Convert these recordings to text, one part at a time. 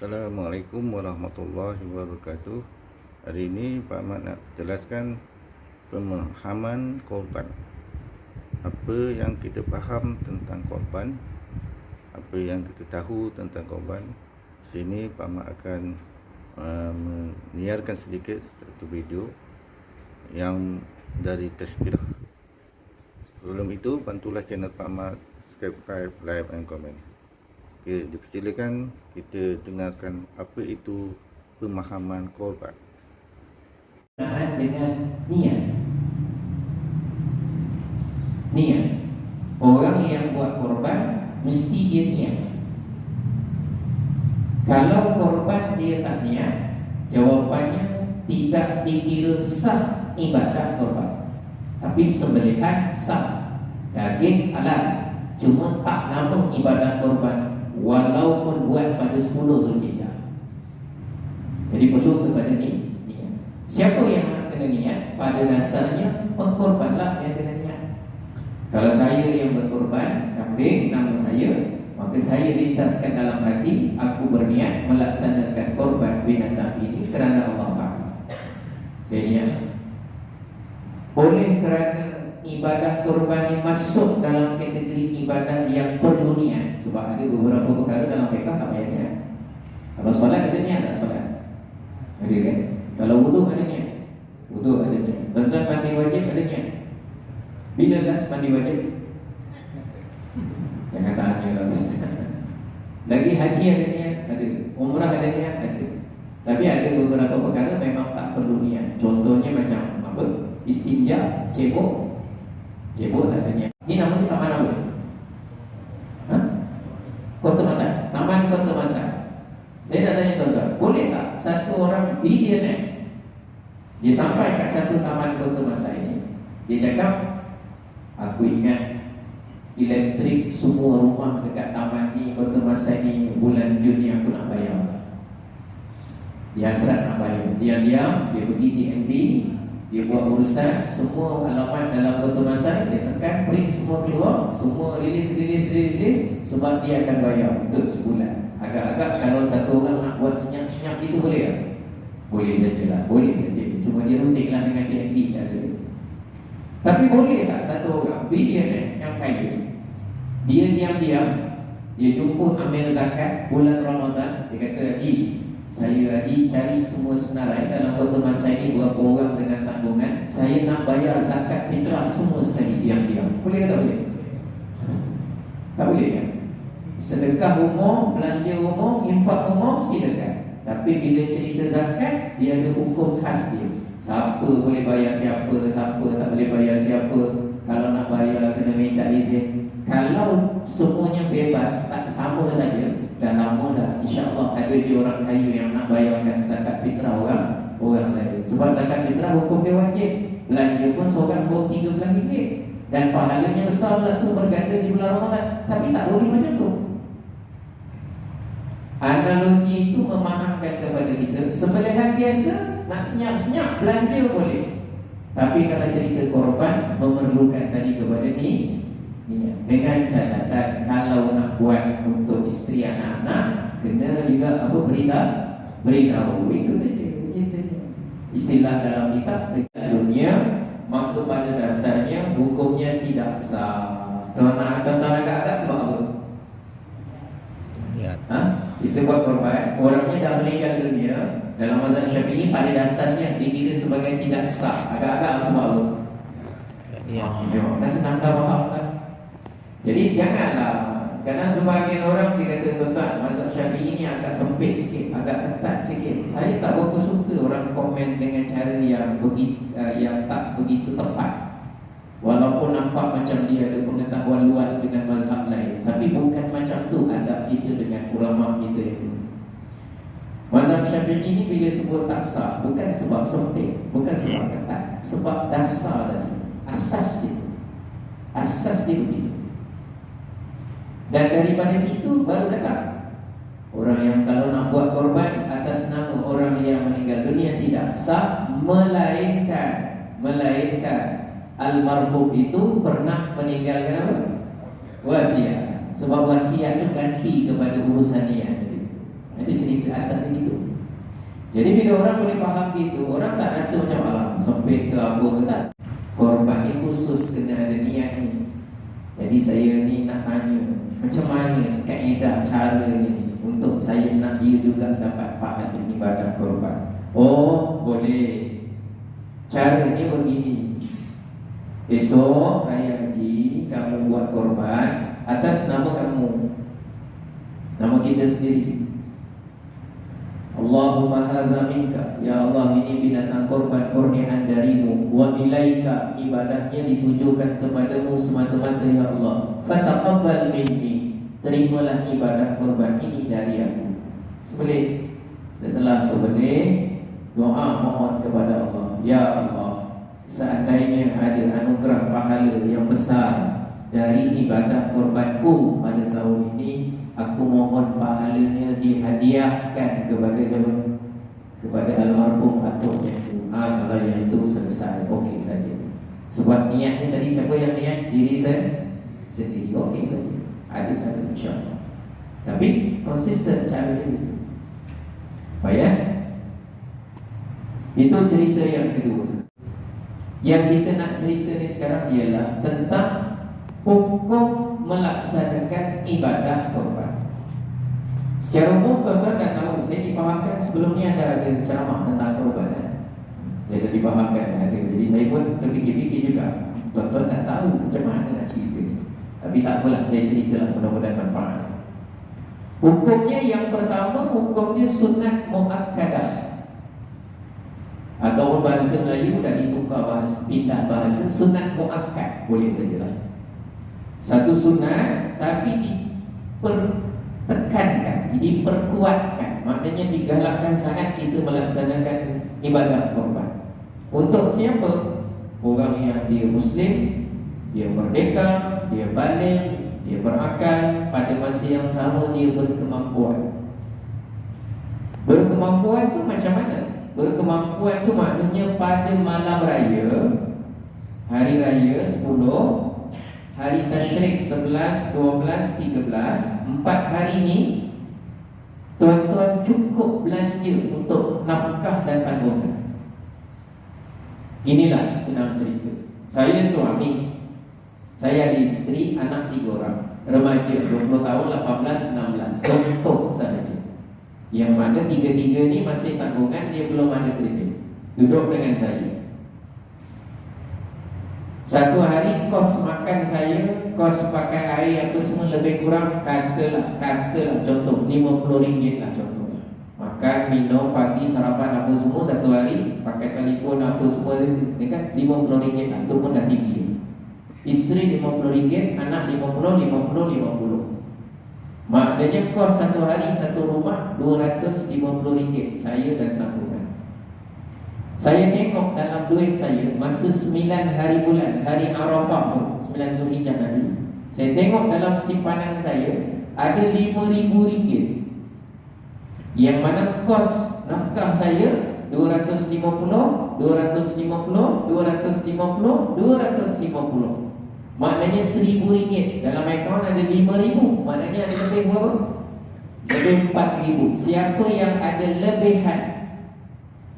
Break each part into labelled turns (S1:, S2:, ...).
S1: Assalamualaikum warahmatullahi wabarakatuh. Hari ini Pak Ahmad nak jelaskan pemahaman korban. Apa yang kita faham tentang korban, apa yang kita tahu tentang korban. Sini Pak Ahmad akan menyiarkan sedikit satu video yang dari Tazkirah. Sebelum itu, bantulah channel Pak Ahmad, subscribe, like dan komen. Okay, dipersilakan kita dengarkan apa itu pemahaman korban.
S2: Dengan niat. Orang yang buat korban mesti dia niat. Kalau korban dia tak niat, jawapannya tidak dikira sah ibadat korban. Tapi sembelihan sah, daging halal, cuma tak nama ibadat korban, walaupun buat pada 10 Zulhijjah. Jadi perlu kepada niat. Siapa yang nak kena niat? Pada dasarnya pengkorbanlah yang kena niat. Kalau saya yang berkorban kambing nama saya, maka saya lintaskan dalam hati, aku berniat melaksanakan korban binatang ini kerana Allah Ta'ala. Saya niat. Oleh kerana ibadah korban ini masuk dalam kategori ibadah yang perlu niat. Sebab ada beberapa perkara dalam fiqh tak payah niat. Kalau solat ada niat tak solat? Ada kan? Kalau wudu ada niat. Wudu ada niat. Tuan-tuan mandi wajib ada niat. Bila last mandi wajib? Jangan tanya lah Ustaz. Lagi haji ada niat? Ada. Umrah ada niat? Ada. Tapi ada beberapa perkara memang tak perlu niat. Contohnya macam apa? Istinja, cebok tak ada niat. Ini namanya taman apa ni? Kota Masar. Taman Kota Masar. Saya nak tanya tuan-tuan, boleh tak satu orang billionaire, dia sampai kat satu taman Kota Masar ini, dia cakap, aku ingat elektrik semua rumah dekat taman ni, Kota Masar ni, bulan Jun ni aku nak bayar. Dia hasrat nak bayar. Diam-diam dia pergi TNB, dia buat urusan, semua alamat dalam Kota Masar dia tekan, print semua keluar, semua rilis, sebab dia akan bayar untuk sebulan. Agak-agak kalau satu orang nak buat senyap-senyap itu boleh tak? Boleh sajalah, boleh saja. Cuma dia rundinglah dengan TNB cara dia. Tapi boleh tak satu orang billionaire yang kaya, dia diam-diam, dia jumpa ambil zakat bulan Ramadan, dia kata, Haji, saya Haji cari semua senarai dalam Kota Masar ini berapa orang dengan tanggungan, saya nak bayar zakat fitrah semua sekali, diam-diam. Boleh tak boleh? Tak boleh kan? Sedekah umum, belanja umum, infak umum, silakan. Tapi bila cerita zakat, dia ada hukum khas dia. Siapa boleh bayar siapa, siapa tak boleh bayar siapa. Kalau nak bayar kena minta izin. Kalau semuanya bebas, tak sama saja, dah lama dah, insya-Allah ada je orang kaya yang nak bayarkan zakat fitrah orang lain. Sebab zakat fitrah hukum dia wajib. Belanja pun seorang bawa RM13 dan pahalanya besar lah tu, berganda di bulan Ramadan. Tapi tak boleh macam tu. Analogi itu memahamkan kepada kita, sembelihan biasa nak senyap-senyap belanja boleh. Tapi kalau cerita korban memerlukan tadi kepada ni, dengan catatan kalau nak buat untuk isteri anak-anak, kena juga apa, beritahu. Itu saja ceritanya. Istilah dalam kitab, istilah dunia, maka pada dasarnya hukumnya tidak sah. Tuan-tuan agak-agak sebab apa? Kita buat korban, orangnya dah meninggal dunia, dalam mazhab Syafi'i pada dasarnya dikira sebagai tidak sah. Agak-agak sebab apa? Dah senang dah faham kan? Jadi janganlah. Sekarang sebahagian orang dia kata, tuan-tuan, mazhab Syafi'i ni agak sempit sikit, agak ketat sikit. Saya tak berapa suka orang komen dengan cara yang tak begitu tepat. Walaupun nampak macam dia ada pengetahuan luas dengan mazhab lain, tapi bukan macam tu adab kita dengan ulama kita itu. Mazhab Syafi'i ini bila sebut tak sah, bukan sebab sempit, bukan sebab ketat, sebab dasar tadi, asas dia. Asas dia begitu. Dan daripada situ baru datang orang yang kalau nak buat korban atas nama orang yang meninggal dunia tidak sah, melainkan almarhum itu pernah meninggalkan apa? Wasiat. Sebab wasiat itu ganti kepada urusan niat. Itu cerita asal gitu. Jadi bila orang boleh faham gitu, orang tak rasa macam alam sampai ke apa ke tak. Korban ni khusus kena ada niat ni. Jadi saya ni nak tanya, macam mana kaedah caranya ni untuk saya nak dia juga dapat pahala ibadah korban. Oh, boleh. Caranya begini. Esok raya haji kamu buat korban atas nama kamu, nama kita sendiri. Allahumma hadza minka, ya Allah ini binatang korban kurniaan darimu, wa ilaika, ibadahnya ditujukan kepadamu semata-mata ya Allah. Fataqabbal minni, terimalah ibadah korban ini dari aku. Sembelih. Setelah sembelih, doa mohon kepada Allah, ya Allah, seandainya ada anugerah pahala yang besar dari ibadah korbanku pada tahun ini, aku mohon pahalanya dihadiahkan kepada almarhum atuknya itu. Kalau yang itu selesai, okey saja. Sebab niatnya tadi siapa yang niat? Diri saya sendiri, okey saja. Ada saja insya-Allah. Tapi konsisten cara dia itu. Baik. Itu cerita yang kedua. Yang kita nak cerita ni sekarang ialah tentang hukum melaksanakan ibadah korban. Secara umum tuan-tuan dah tahu, saya dipahamkan sebelum ni ada ceramah tentang korban. Saya dah dipahamkan ada. Jadi saya pun terfikir-fikir juga. Tuan-tuan dah tahu macam mana nak cerita ni. Tapi tak apalah, saya ceritalah, mudah-mudahan manfaat. Hukumnya yang pertama, hukumnya sunat muakkadah. Atau bahasa Melayu dah ditukar bahasa, pindah bahasa, sunat muakkad, boleh sajalah. Satu sunat tapi dipertekankan, diperkuatkan. Maknanya digalakkan sangat kita melaksanakan ibadah korban. Untuk siapa? Orang yang dia Muslim, dia merdeka, dia balik, dia berakal, pada masa yang sama dia berkemampuan. Berkemampuan tu macam mana? Berkemampuan tu maknanya pada malam raya, hari raya 10, hari tasyrik 11, 12, 13, 4 hari ni tuan-tuan cukup belanja untuk nafkah dan tanggungan. Inilah senang cerita. Saya suami, saya ada isteri, anak 3 orang, remaja 20 tahun, 18, 16. Contoh sahaja. Yang mana tiga-tiga ni masih tanggungan, dia belum ada kerja. Duduk dengan saya. Satu hari kos makan saya, kos pakai air apa semua lebih kurang katalah contoh RM50 lah contohnya. Makan, minum, pagi, sarapan apa semua satu hari, pakai telefon apa semua dekat RM50 lah. Itu pun dah tinggi. Isteri RM50, anak RM50. Maknanya kos satu hari satu rumah RM250, saya dan tanggungan. Saya tengok dalam duit saya masa 9 hari bulan, hari Arafah tu, 9 Zulhijjah nanti, saya tengok dalam simpanan saya ada RM5,000, yang mana kos nafkah saya 250, 250, 250, 250. Maknanya RM1,000. Dalam akaun ada RM5,000. Maknanya ada lebih berapa? Lebih RM4,000. Siapa yang ada lebihan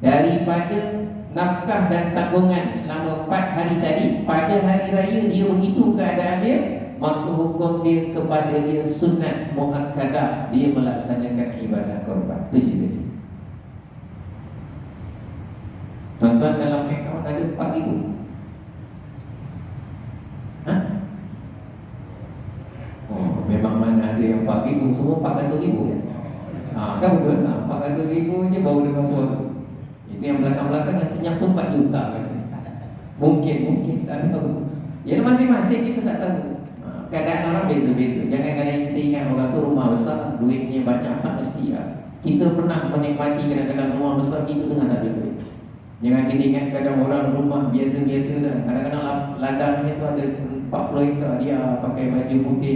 S2: daripada nafkah dan tanggungan selama 4 hari tadi, pada hari raya dia begitu keadaan dia, maka hukum dia kepada dia sunat muakkadah, dia melaksanakan ibadah korban. Itu je tadi. Tuan-tuan, dalam akaun ada RM4,000. Memang mana ada yang RM4,000, semua RM400,000 kan? Kan betul? RM400,000 je baru dengan suara. Itu yang belakang-belakang yang senyap tu 4 juta kan? Mungkin tak tahu. Ya masing-masing kita tak tahu. Keadaan orang beza-beza. Jangan kadang kita ingat orang tu rumah besar, duitnya banyak, tak mesti ya. Kita pernah menikmati kadang-kadang rumah besar, kita tengah tak ada duit. Jangan kita ingat kadang orang rumah biasa-biasa dah. Kadang-kadang ladangnya tu ada 40 hektar, dia pakai baju putih.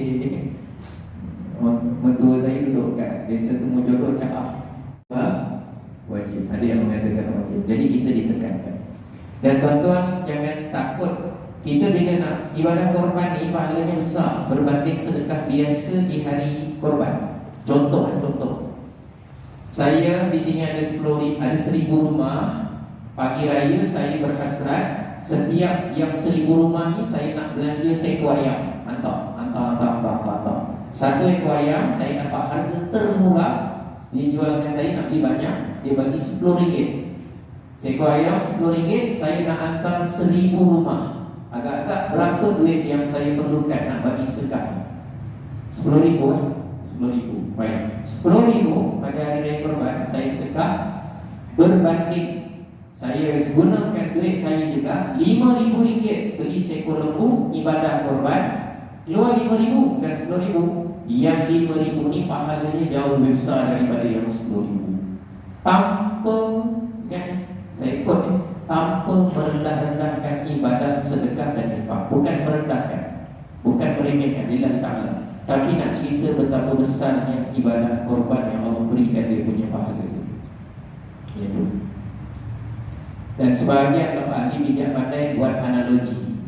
S2: Mentua saya duduk kat desa Temu Jodoh cakap wajib. Ada yang mengatakan wajib. Jadi kita ditekankan. Dan tuan-tuan jangan takut. Kita bila nak ibadah korban ni pahalanya besar berbanding sedekah biasa di hari korban. Contoh. Saya di sini ada 1000 rumah. Pagi raya saya berhasrat setiap yang 1000 rumah ni saya nak belanja seekor ayam. Hantar. Satu ekor ayam saya dapat harga termurah. Dia jualkan saya nak beli banyak, dia bagi RM10. Seekor ayam RM10, saya nak hantar 1000 rumah. Agak-agak berapa duit yang saya perlukan nak bagi sedekah? 10,000. 10,000. Baik. 10,000 pada hari raya Korban saya sedekah berbanding saya gunakan duit saya juga RM5,000 beli seekor lembu ibadah korban, keluar RM5,000 bukan RM10,000. Yang RM5,000 ni pahalanya jauh lebih besar daripada yang RM10,000. Tanpa saya ikut ni, tanpa merendah-rendahkan ibadat sedekah dan infak. Bukan merendahkan, bukan meremehkan lillahi ta'ala, tapi nak cerita betapa besarnya ibadah korban yang Allah berikan dia punya pahala itu. Dan sebahagian ahli bijak pandai buat analogi,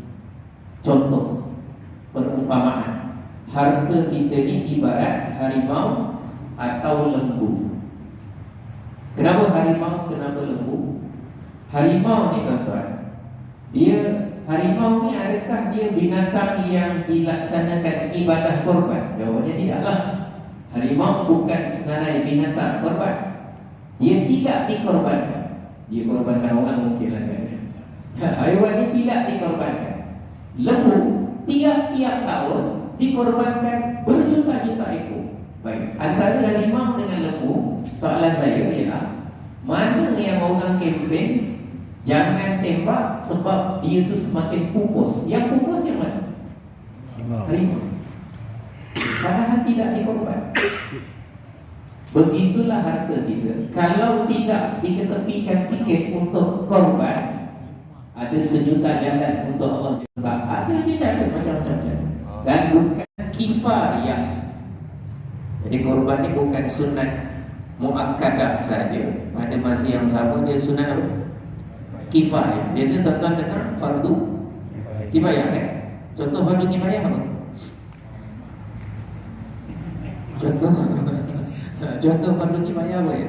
S2: contoh, perumpamaan. Harta kita ni ibarat harimau atau lembu. Kenapa harimau, kenapa lembu? Harimau ni tuan-tuan, harimau ni adakah dia binatang yang dilaksanakan ibadah korban? Jawapannya tidaklah. Harimau bukan senarai binatang korban. Dia tidak dikorbankan. Dia korbankan orang mungkin lah kan. Haiwan ni tidak dikorbankan. Lembu tiap-tiap tahun dikorbankan berjuta-juta ekor. Baik, antara harimau dengan lembu, soalan saya ialah mana yang orang kempen jangan tembak sebab dia tu semakin pupus. Yang pupus yang mana? Harimau. Padahal tidak dikorban. Begitulah harta kita. Kalau tidak diketepikan sikit untuk korban, ada sejuta jalan untuk Allah juga. Ada je cara, macam-macam cara. Dan bukan kifayah. Jadi korban ni bukan sunat muakkadah saja. Pada masa yang sama dia sunat apa? Kifayah. Biasa tuan-tuan dengar fardu kifayah kan? Contoh fardu kifayah apa? Contoh fardu kifayah apa ya?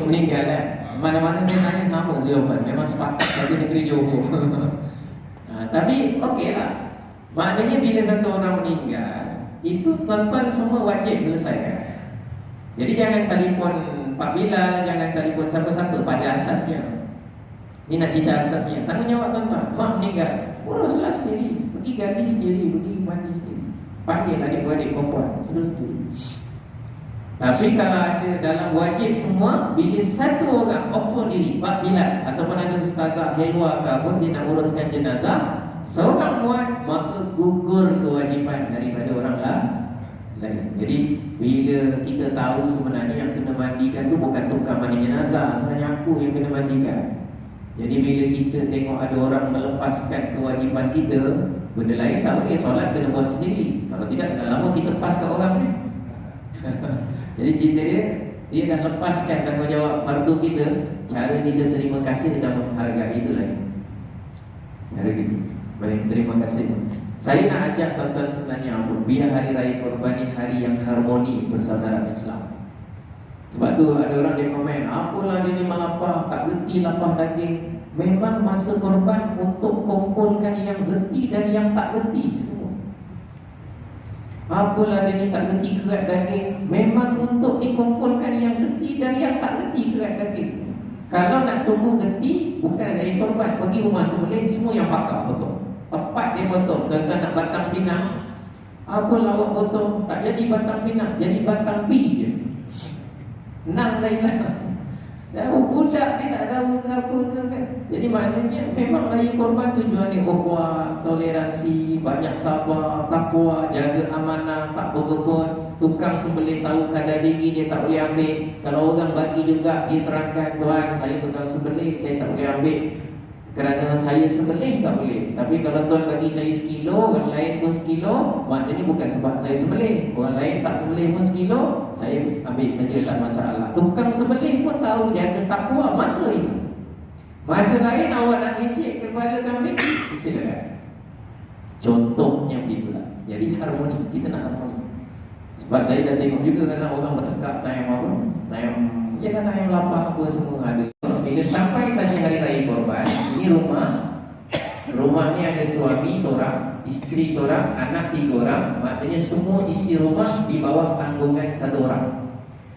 S2: Meninggal kan? Mana-mana saya tanya sama jawapan. Memang sepakat satu negeri Johor. Tapi okey lah. Maknanya bila satu orang meninggal, itu tuan-tuan semua wajib selesaikan. Jadi jangan telefon Pak Bilal, jangan telefon siapa-siapa pada asalnya. Ini nak cerita asalnya. Tanggungjawab tuan-tuan. Mak meninggal, uruslah sendiri. Pergi gali sendiri, pergi mandi sendiri. Panggil adik-beradik perempuan, suruh sendiri. Tapi kalau ada dalam wajib semua, bila satu orang offer diri, Pak Bilal ataupun ada Ustazah Helwa ke pun dia nak uruskan jenazah, seorang buat, maka gugur kewajipan daripada orang lain. Jadi bila kita tahu sebenarnya yang kena mandikan tu bukan tukang mandi jenazah, sebenarnya aku yang kena mandikan. Jadi bila kita tengok ada orang melepaskan kewajipan kita, benda lain tak boleh, solat kena buat sendiri. Kalau tidak, dah lama kita pas ke orang ni. Jadi cerita dia dah lepaskan tanggungjawab fardu kita. Cara kita terima kasih dan menghargai itu lain. Cara gitu. Baik, terima kasih. Saya nak ajak tuan-tuan sebenarnya apa? Biar hari raya korban ni hari yang harmoni persaudaraan Islam. Sebab tu ada orang dia komen, apalah dia ni melapah, tak reti lapah daging. Memang masa korban untuk kumpulkan yang reti dan yang tak reti semua. Apalah dia ni tak reti kerat daging, memang untuk dikumpulkan yang reti dan yang tak reti kerat daging. Kalau nak tunggu reti, bukan raya korban, pergi rumah sembelih, semua yang pakar potong. Tepat dia potong. Tuan-tuan nak batang pinang, apa lawak potong, tak jadi batang pinang, jadi batang pi je. Nang lain-lain. Budak dia tak tahu ke apa ke kan. Jadi maknanya memang raya korban tujuan dia ukhuwah, toleransi, banyak sabar, takwa, jaga amanah, tak berkebun. Tukang sembelih tahu kadar diri, dia tak boleh ambil. Kalau orang bagi juga, dia terangkan, tuan saya tukang sembelih, saya tak boleh ambil kerana saya sembelih tak boleh. Tapi kalau tuan bagi saya sekilo, orang lain pun sekilo, maknanya bukan sebab saya sembelih. Orang lain tak sembelih pun sekilo, saya ambil saja, tak masalah. Tukang sembelih pun tahu jaga takwa masa itu. Masa lain awak nak ngecek kepala kambing, silakan. Contohnya begitulah. Jadi harmoni, kita nak harmoni. Sebab saya dah tengok juga kadang orang bertekak time apa, time lapar apa semua ada. Bila sampai saja hari raya Korban, ini rumahnya ada suami seorang, isteri seorang, anak 3 orang. Maknanya semua isi rumah di bawah tanggungan 1 orang.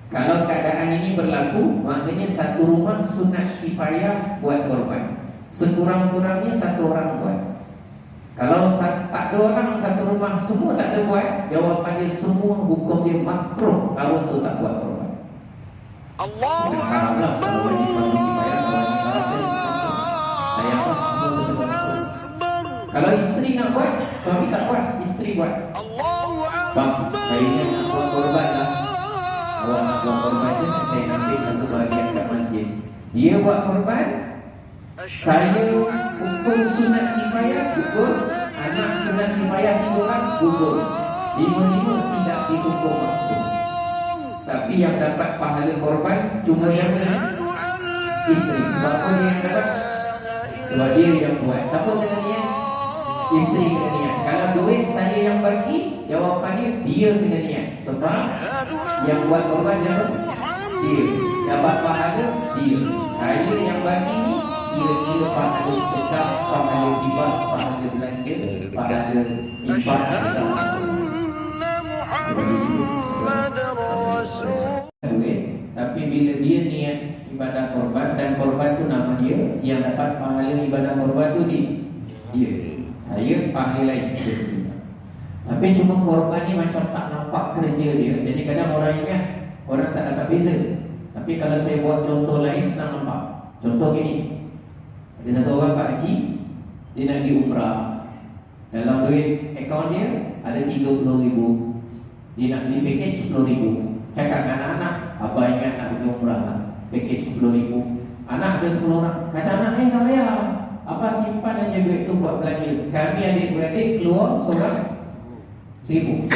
S2: Kalau keadaan ini berlaku, maknanya satu rumah sunat kifayah buat korban. Sekurang-kurangnya 1 orang buat. Kalau tak ada orang satu rumah, semua tak ada buat, jawapan dia semua hukum dia makruh tahun tu tak buat korban. Allahu Akbar. Kalau wajib fardu kifayah, kalau wajib fardu saya apa semua betul makruh. Kalau isteri nak buat, suami tak buat, isteri buat. Allahu Akbar. Saya nak buat korban lah. Awak nak buat korban je, saya ambil satu bahagian kat masjid. Dia buat korban, saya hukum sunat kifayah gugur, anak sunat kifayah 3 orang gugur. 5-5 tidak dihukum makruh. Tapi yang dapat pahala korban cuma siapa? Isteri. Sebab apa dia yang dapat? Sebab dia yang buat. Siapa kena niat? Isteri kena niat. Kalau duit saya yang bagi, jawapannya dia kena niat. Sebab yang buat korban siapa? Dia. Dapat pahala dia. Saya yang bagi kira-kira pahala sedekah, pahala hibah, pahala belanja, pahala infak bersama. Tapi bila dia niat ibadah korban dan korban tu nama dia, yang dapat pahala ibadah korban tu dia. Saya pahala lain. Tapi cuma korban ni macam tak nampak kerja dia. Jadi kadang orang ingat orang tak dapat beza. Tapi kalau saya buat contoh lain senang nampak. Contoh gini. Ada satu orang Pak Haji, dia nak pergi umrah. Dalam duit akaun dia ada 30,000. Dia nak beli paket 10,000. Cakap dengan anak-anak, abah ingat nak pergi umrah lah, paket 10,000. Anak ada 10 orang. Kata anak, tak payah, abah simpan aja duit tu buat belanja. Kami adik-beradik keluar seorang 1,000.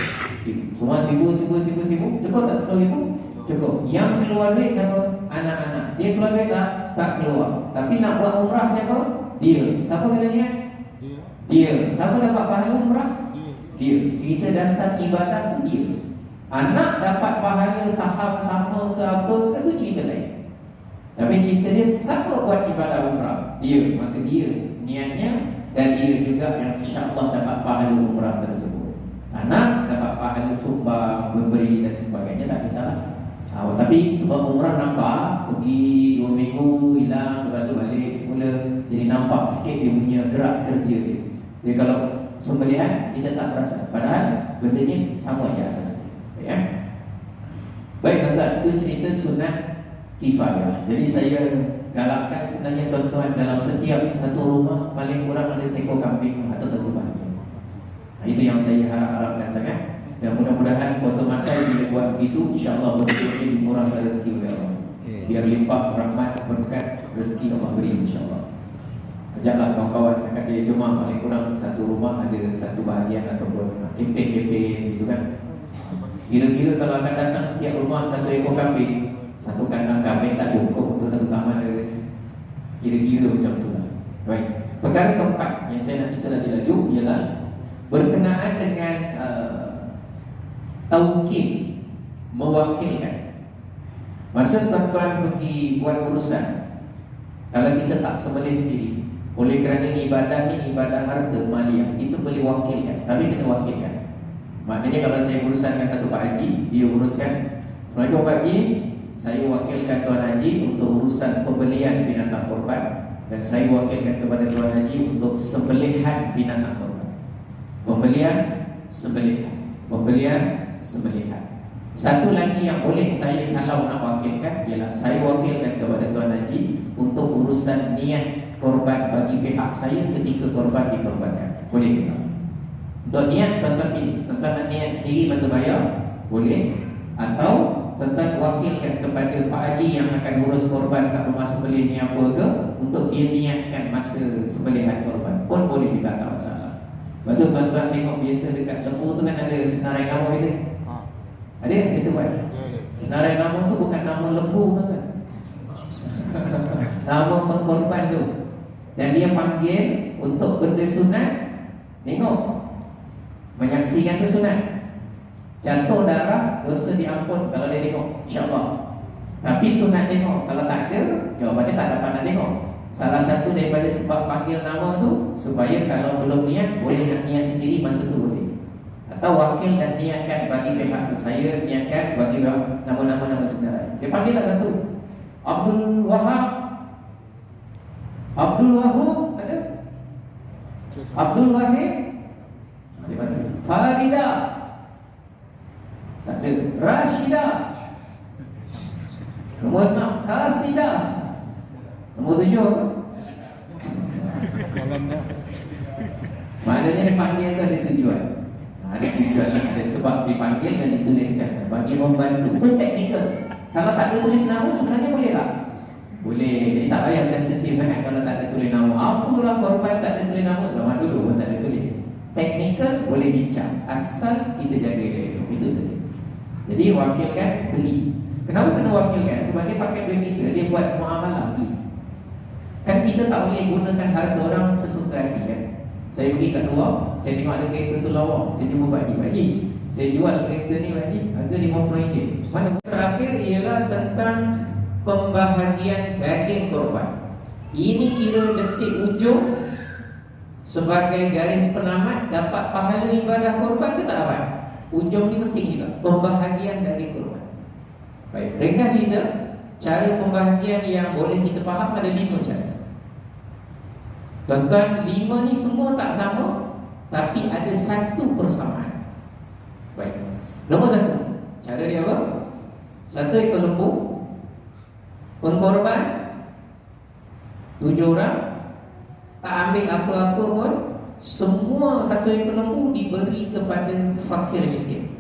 S2: Semua 1,000. Cukup tak 10,000? Cukup. Yang keluar duit siapa? Anak-anak. Dia keluar duit tak? Tak keluar. Tapi nak buat umrah siapa? Dia. Siapa kena niat? Dia. Siapa dapat pahala umrah? Dia. Cerita dasar ibadah tu dia. Anak dapat pahala saham sama ke apa ke tu cerita lain. Tapi cerita dia siapa buat ibadah umrah? Dia. Maka dia niatnya dan dia juga yang insya-Allah dapat pahala umrah tersebut. Anak dapat pahala sumbang, memberi dan sebagainya, tak kisahlah. Tapi sebab umrah nampak, pergi 2 minggu hilang, lepas tu balik semula, jadi nampak sikit dia punya gerak kerja dia. Jadi kalau sembelihan kita tak perasan, padahal benda ni sama je asasnya. Ya? Baik tuan-tuan, itu cerita sunat kifayah. Jadi saya galakkan sebenarnya tuan-tuan, dalam setiap satu rumah paling kurang ada seekor kambing atau satu bahagian. Itu yang saya harapkan sangat. Dan mudah-mudahan Kota Masai bila buat begitu, insya-Allah betul-betul dimurahkan rezeki oleh Allah. Biar limpah rahmat berkat rezeki Allah beri insya-Allah. Ajaklah kawan-kawan, cakap dia jemaah paling kurang satu rumah ada satu bahagian ataupun kempen-kempen gitu kan. Kira-kira kalau akan datang setiap rumah satu ekor kambing, satu kandang kambing tak cukup untuk satu taman rasanya. Kira-kira macam tu lah. Baik. Perkara keempat yang saya nak cerita laju-laju ialah berkenaan dengan taukid, mewakilkan. Masa tuan-tuan pergi buat urusan, kalau kita tak sembelih sendiri, oleh kerana ibadah ni ibadah harta maliah, kita boleh wakilkan. Tapi kena wakilkan. Maknanya kalau saya uruskan satu Pak Haji, dia uruskan, Assalamualaikum Pak Haji, saya wakilkan Tuan Haji untuk urusan pembelian binatang korban, dan saya wakilkan kepada Tuan Haji untuk sembelihan binatang korban. Pembelian, sembelihan. Pembelian, sembelihan. Satu lagi yang boleh saya kalau nak wakilkan ialah saya wakilkan kepada Tuan Haji untuk urusan niat korban bagi pihak saya ketika korban dikorbankan. Boleh ke tak? Untuk niat tuan-tuan pilih. Tuan-tuan nak niat sendiri masa bayar, boleh. Atau tuan-tuan wakilkan kepada Pak Haji yang akan urus korban kat rumah sembelih ni apa ke, untuk dia niatkan masa sembelihan korban pun boleh juga, tak masalah. Lepas tu tuan-tuan tengok biasa dekat lembu tu kan ada senarai nama biasa. Ada yang biasa buat? Senarai nama tu bukan nama lembu kan? Nama pengkorban tu. Dan dia panggil untuk benda sunat. Tengok, menyaksikan tu sunat. Jatuh darah, dosa diampun kalau dia tengok, insyaAllah. Tapi sunat tengok. Kalau tak ada, jawapannya tak dapat nak tengok. Salah satu daripada sebab panggil nama tu, supaya kalau belum niat, boleh nak niat sendiri masa tu boleh. Atau wakil dan niatkan bagi pihak tu. Saya niatkan bagi nama-nama senarai. Dia panggil tak satu. Abdul Wahab, Abdul Wahab ada? Abdul Wahid, Faridah, tak ada. Rashidah, nombor 6 Kasidah, nombor 7 apa? Maknanya dia panggil tu ada tujuan. Ada tujuan lah, ada sebab dipanggil dan dituliskan bagi membantu. Teknikal. Kalau tak ada tulis nama sebenarnya boleh tak? Boleh. Jadi tak payah sensitif sangat kalau tak ada tulis nama. Apalah korban tak ada tulis nama, zaman dulu pun tak ada tulis. Teknikal boleh bincang, asal kita jaga elok. Itu saja. Jadi wakilkan, beli. Kenapa kena wakilkan? Sebab dia pakai duit kita, dia buat muamalah beli. Kan kita tak boleh gunakan harta orang sesuka hati kan. Saya pergi kat luar, saya tengok ada kereta tu lawa, saya jumpa Pak Haji, saya jual kereta ni Pak Haji, harga RM50. Mana terakhir ialah tentang pembahagian daging korban. Ini kira detik ujung sebagai garis penamat, dapat pahala ibadah korban ke tak dapat? Ujung ni penting juga, pembahagian daging korban. Baik, ringkas cerita, cara pembahagian yang boleh kita faham ada 5 cara. Tuan-tuan, 5 ni semua tak sama, tapi ada satu persamaan. Baik, nombor 1, cara dia apa? 1 ekor lembu, pengkorban 7 orang, tak ambil apa-apa pun, semua 1 ekor lembu diberi kepada fakir miskin.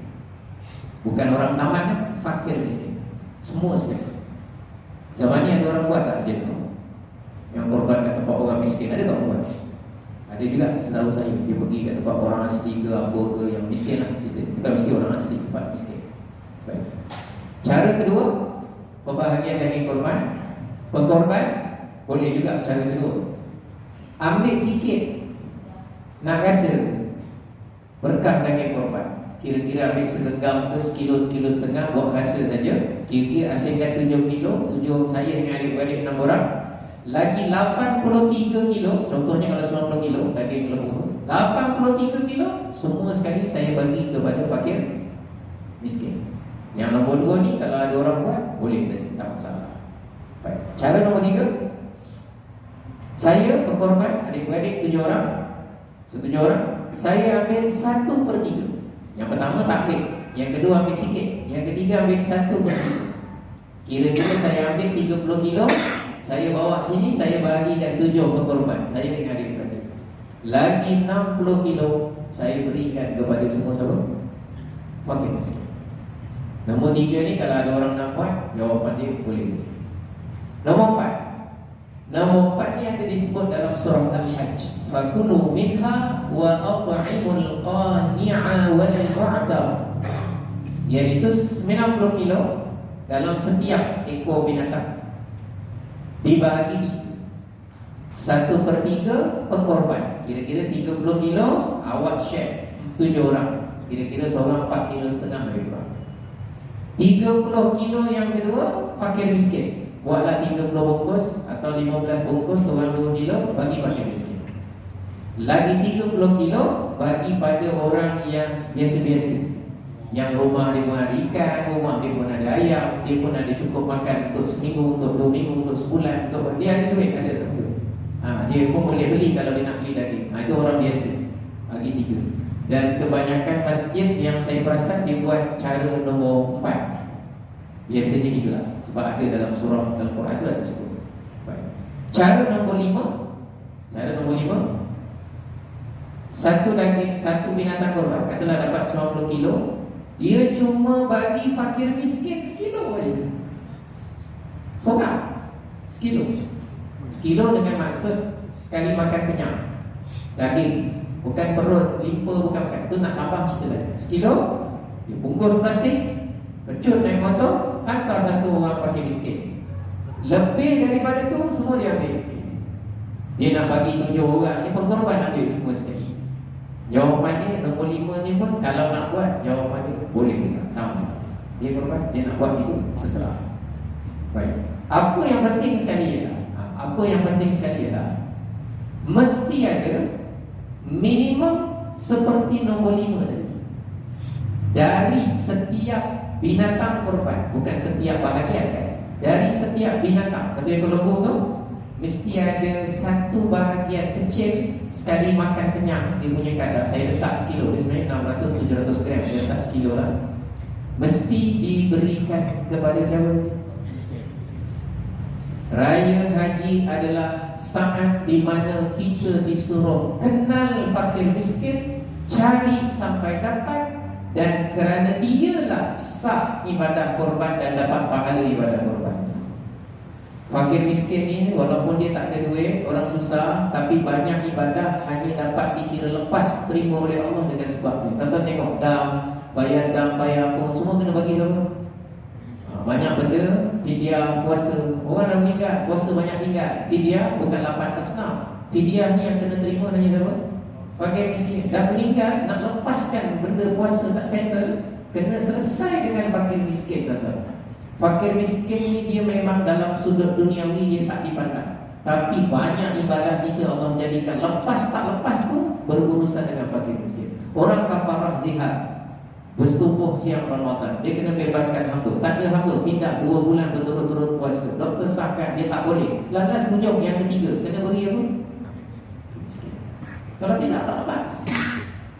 S2: Bukan orang taman, fakir miskin. Semua sekali. Zaman ni ada orang buat tak macam tu? Yang korban kat tempat orang miskin, ada tak buat? Ada juga, setahu saya. Dia pergi kat tempat orang asli ke apa ke, yang miskin lah cerita. Bukan mesti orang asli, tempat miskin. Baik. Cara kedua, pembahagian daging korban. Pengkorban boleh juga cara kedua. Ambil sikit, nak rasa berkah daging korban. Kira-kira ambil segenggam ke sekilo setengah, buat rasa saja. Kira-kira asingkan 7 kilo, 7 saya dengan adik-beradik 6 orang. Lagi 83 kilo, contohnya kalau 90 kilo daging lembu, 83 kilo semua sekali saya bagi kepada fakir miskin. Yang nombor 2 ni kalau ada orang buat, boleh saja, tak masalah. Baik. Cara nombor 3, saya berkorban adik-beradik 7 orang, 7 orang, saya ambil 1/3. Yang pertama tak ambil, yang kedua ambil sikit, yang ketiga ambil 1/3. Kira-kira saya ambil 30 kilo, saya bawa sini, saya bahagikan 7 berkorban, saya dengan adik-beradik. Lagi 60 kilo saya berikan kepada semua siapa? Fakir miskin. Nombor 3 ni kalau ada orang nak buat, jawapan dia boleh saja. Nombor 4, nombor 4 ni ada disebut dalam surah Al-Hajj. Fakulu minha wa at'imul qani'a wal mu'tar. Iaitu 90 kilo dalam setiap ekor binatang. Dibahagi di 1/3 pengkorban. Kira-kira 30 kilo, awak share 7 orang. Kira-kira seorang 4,5 kilo lebih kurang. 30 kilo yang kedua, fakir miskin. Buatlah 30 bungkus atau 15 bungkus, seorang 2 kilo, bagi fakir miskin. Lagi 30 kilo bagi pada orang yang biasa-biasa, yang rumah dia pun ada ikan, rumah dia pun ada ayam, dia pun ada cukup makan untuk seminggu, untuk 2 minggu, untuk sebulan, untuk dia ada duit, ada tak duit. Dia pun boleh beli kalau dia nak beli daging. Itu orang biasa, bagi 3. Dan kebanyakan masjid yang saya perasan dia buat cara nombor 4. Biasanya gitulah, sebab ada dalam surah dalam Quran itu ada sebut. Baik. Cara nombor 5, cara nombor 5, satu daging, satu binatang korban, katalah dapat 90 kilo, dia cuma bagi fakir miskin sekilo saja. Seorang sekilo. Sekilo dengan maksud sekali makan kenyang. Daging, bukan perut, limpa, bukan. Itu nak tambah cerita lain. Sekilo, dia bungkus plastik, pecut naik motor, hantar satu orang fakir miskin. Lebih daripada tu semua dia ambil. Dia nak bagi 7 orang, ni pengkorban ambil semua sekali. Jawapan dia nombor 5 ni pun kalau nak buat, jawapan dia boleh juga, tak masalah. Dia korban, dia nak buat itu, terserah. Baik. Apa yang penting sekali ialah, mesti ada minimum seperti nombor 5 tadi. Dari setiap binatang korban, bukan setiap bahagian kan. Dari setiap binatang, satu ekor lembu tu mesti ada satu bahagian kecil. Sekali makan kenyang, dia punya kadar, saya letak sekilo, dia sebenarnya 600-700 gram, saya letak sekilo lah. Mesti diberikan kepada siapa? Raya haji adalah saat di mana kita disuruh kenal fakir miskin, cari sampai dapat, dan kerana dialah sah ibadah korban dan dapat pahala ibadah korban. Fakir miskin ni walaupun dia tak ada duit, orang susah, tapi banyak ibadah hanya dapat dikira lepas terima oleh Allah dengan sebab ni. Tuan-tuan tengok dam, bayar apa, semua kena bagi siapa? Banyak benda, fidyah puasa. Orang dah meninggal, puasa banyak tinggal. Fidyah bukan 8 asnaf. Fidyah ni yang kena terima hanya siapa? Fakir miskin. Dah meninggal, nak lepaskan benda puasa tak settle, kena selesai dengan fakir miskin, tuan-tuan. Fakir miskin ni dia memang dalam sudut duniawi dia tak dipandang, tapi banyak ibadah kita Allah jadikan lepas tak lepas tu berurusan dengan fakir miskin. Orang kafarah zihar, bersetubuh siang Ramadan, dia kena bebaskan hamba. Tak ada hamba, pindah 2 bulan berturut-turut puasa. Doktor sahkan dia tak boleh. Lantas hujung yang ketiga, kena beri apa? Miskin. Kalau tidak tak lepas.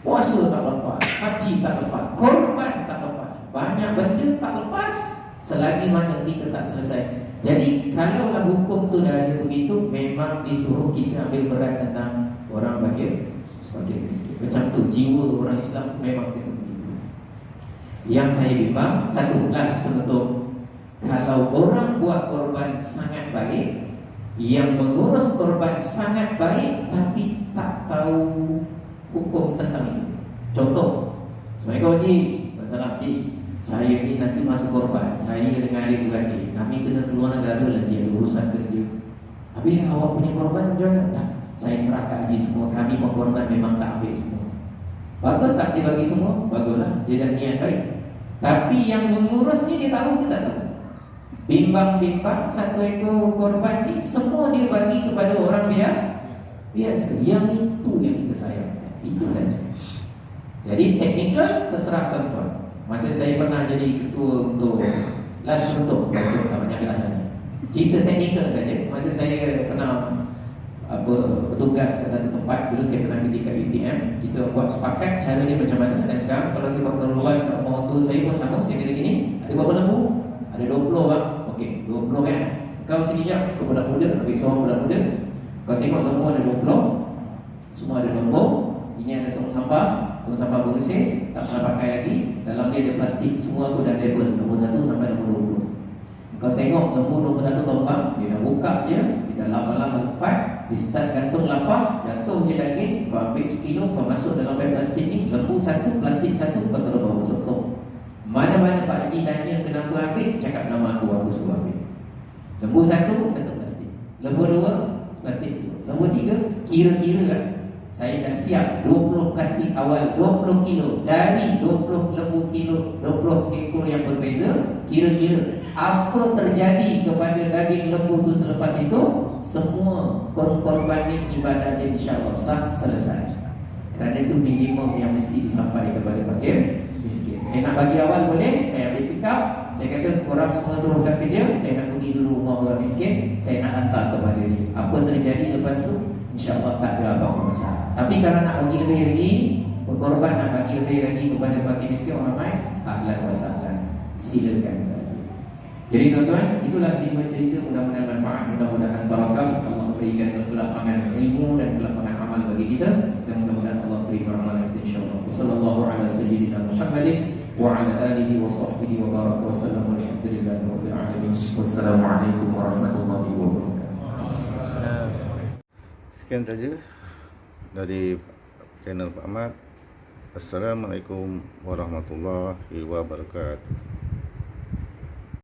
S2: Puasa tak lepas, haji tak lepas, korban tak lepas. Banyak benda tak lepas selagi mana kita tak selesai. Jadi kalaulah hukum tu dah ada begitu, memang disuruh kita ambil berat tentang orang fakir miskin. Macam tu jiwa orang Islam memang kena begitu. Yang saya bimbang, satu last penutup, kalau orang buat korban sangat baik, yang mengurus korban sangat baik, tapi tak tahu hukum tentang itu. Contoh, Assalamualaikum Haji, masalah Haji, saya ni nanti masa korban, saya dengan adik-beradik, kami kena keluar negara lah Haji, ada urusan kerja. Habis awak punya korban macam mana? Tak, saya serah ke Haji semua, kami pengkorban memang tak ambil semua. Bagus tak dia bagi semua? Baguslah, dia dah niat baik. Tapi yang mengurus ni dia tahu ke tak tahu? Bimbang-bimbang satu ekor korban ni semua dia bagi kepada orang biasa. Yang itu yang kita sayangkan, itu saja. Jadi teknikal terserah tuan-tuan. Masa saya pernah jadi ketua untuk last untuk banyak kelas ni. Cerita teknikal saja. Masa saya pernah bertugas ke satu tempat, dulu saya pernah kerja kat UTM, kita buat sepakat cara dia macam mana. Dan sekarang kalau saya berkeluar kat rumah tu saya pun sama, saya kata gini, ada berapa lembu? Ada 20 bang. Okey, 20 kan. Kau sini jap, kau budak muda, ambil seorang budak muda. Kau tengok lembu ada 20, semua ada nombor. Ini ada tong sampah bersih, tak pernah pakai lagi. Dalam dia ada plastik, semua aku dah label nombor 1 sampai nombor 20. Kau tengok lembu nombor 1 tombang, dia dah buka je, dia dah lapar lepas, dia start gantung lapar, jatuh je daging, kau ambil sekilo, kau masuk dalam beg plastik ni, lembu 1, plastik 1, kau terus bawa masuk tong. Mana-mana Pak Haji tanya kenapa ambil, cakap nama aku suruh ambil. Lembu 1 plastik, lembu 2 plastik, lembu 3 kira-kira kan. Saya dah siap 20 plastik awal 20 kilo. Dari 20 lembu kilo 20 ekor yang berbeza, kira-kira apa terjadi kepada daging lembu tu selepas itu, semua pengkorbanan ibadahnya insya-Allah sah selesai. Kerana itu minimum yang mesti disampaikan kepada fakir miskin. Saya nak bagi awal boleh, saya ambil pick up, saya kata korang semua teruskan kerja, saya nak pergi dulu rumah orang miskin, saya nak hantar kepada dia. Apa terjadi lepas tu, InsyaAllah tak ada apa-apa masalah. Tapi kalau nak bagi lebih lagi, berkorban nak bagi lebih lagi kepada fakir miskin orang lain, ahlan wa sahlan, silakan saja. Jadi tuan-tuan, itulah 5 cerita, mudah-mudahan manfaat, mudah-mudahan barakah. Allah berikan kelapangan ilmu dan kelapangan amal bagi kita, dan mudah-mudahan Allah terima amalan kita insyaAllah. Wassallallahu ala sayyidina Muhammadin wa ala alihi wa sahbihi wa baraka wa sallam. Alhamdulillahi rabbil alamin. Wassalamualaikum warahmatullahi wabarakatuh.
S1: Sekian saja dari channel Pak Ahmad. Assalamualaikum warahmatullahi wabarakatuh.